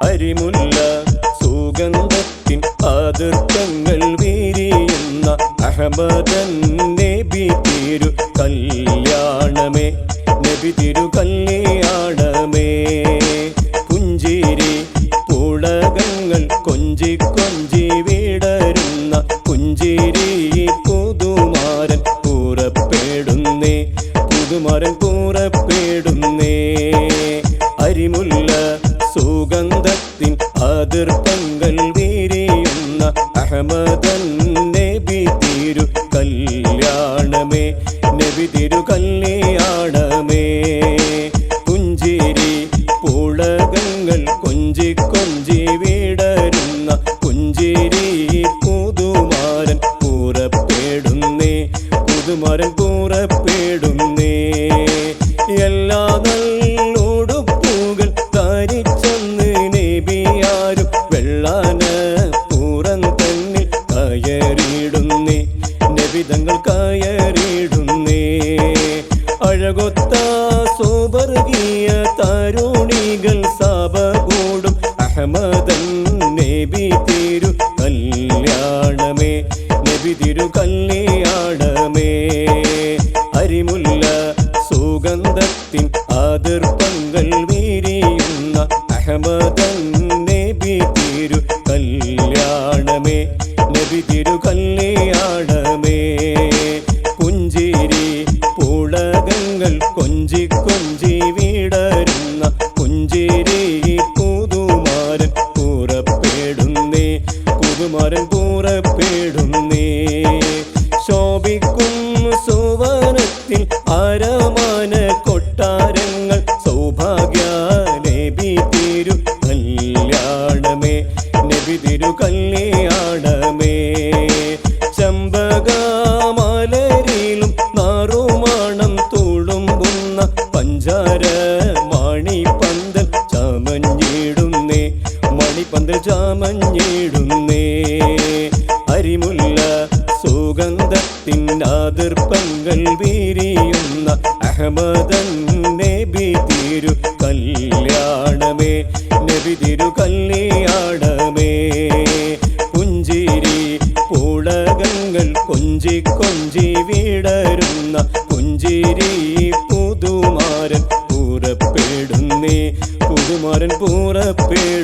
അരിമുല്ല സുഗന്ധത്തിൻ അതിർക്കങ്ങൾ വിരിയുന്ന അഹ്മദൻ നബി തിരു കല്യാണമേ, നബി തിരു കല്യാണമേ. പുഞ്ചിരി പുളകങ്ങൾ കൊഞ്ചി കൊഞ്ചി വിടരുന്ന പുഞ്ചിരി പുതുമാരൻ പൂറപ്പെടുന്നേ, പുതുമാരൻ പൂറപ്പെടുന്നേ. അരിമുല്ല സുഗന്ധത്തിൻ അതിർപ്പങ്ങൾ വിരിയുന്ന അഹ്മദൻ നബി തിരു കല്യാണമേ, നബി തിരു കല്യാണമേ. പുഞ്ചിരി പുളകങ്ങൾ കൊഞ്ചി കൊഞ്ചി വിടരുന്ന പുഞ്ചിരി പുതുമാരൻ പൂറപ്പെടുന്നേ, പുതുമാരൻ പൂറപ്പെടുന്നേ. എല്ലാ നല്ലുടുപ്പുകൾ ധരിച്ചെന്ന് നബിയാരും വെള്ളാന പൂറൻ തന്നിൽ കയറിയിടുന്നേ, നബിതങ്ങൾ കയറിയിടുന്നേ. അഴകൊത്ത സുവർഗീയ തരുണികൾ സഭ കൂടും അഹ്മദൻ നബി തിരു കല്യാണമേ, നബി തിരു കല്യാണമേ. അരിമുല്ല സുഗന്ധത്തിൻ അതിർപ്പങ്ങൾ വിരിയുന്ന അഹ്മദൻ നബി തിരു കല്യാണമേ, നബി തിരു കല്യാണമേ. പുഞ്ചിരി പുളകങ്ങൾ കൊഞ്ചി കൊഞ്ചി വിടരുന്ന പുഞ്ചിരി പുതുമാരൻ പൂറപ്പെടുന്നേ, പുതുമാരൻ പൂറപ്പെടുന്നേ. ശോഭിക്കും സുവനത്തിൽ അരമാന കൊട്ടാരങ്ങൾ സൗഭാഗ്യ നബി തിരു കല്യാണമേ, നബി തിരു കല്യാണമേ. ചെമ്പകമലരിലും നാറുമണം തുളുമ്പുന്ന പഞ്ചാര മണിപ്പന്തൽ ചമഞ്ഞിടുന്നേ, മണിപ്പന്തൽ ചമഞ്ഞിടുന്നേ. അരിമുല്ല സുഗന്ധത്തിൻ അതിർപ്പങ്ങൾ വിരിയുന്ന അഹ്മദൻ നബി തിരു കല്യാണമേ, നബി തിരു കല്യാണമേ. പുഞ്ചിരി പുളകങ്ങൾ കൊഞ്ചി കൊഞ്ചി വിടരുന്ന പുഞ്ചിരി പുതുമാരൻ പൂറപ്പെടുന്നേ, പുതുമാരൻ പൂറപ്പെടുന്നേ.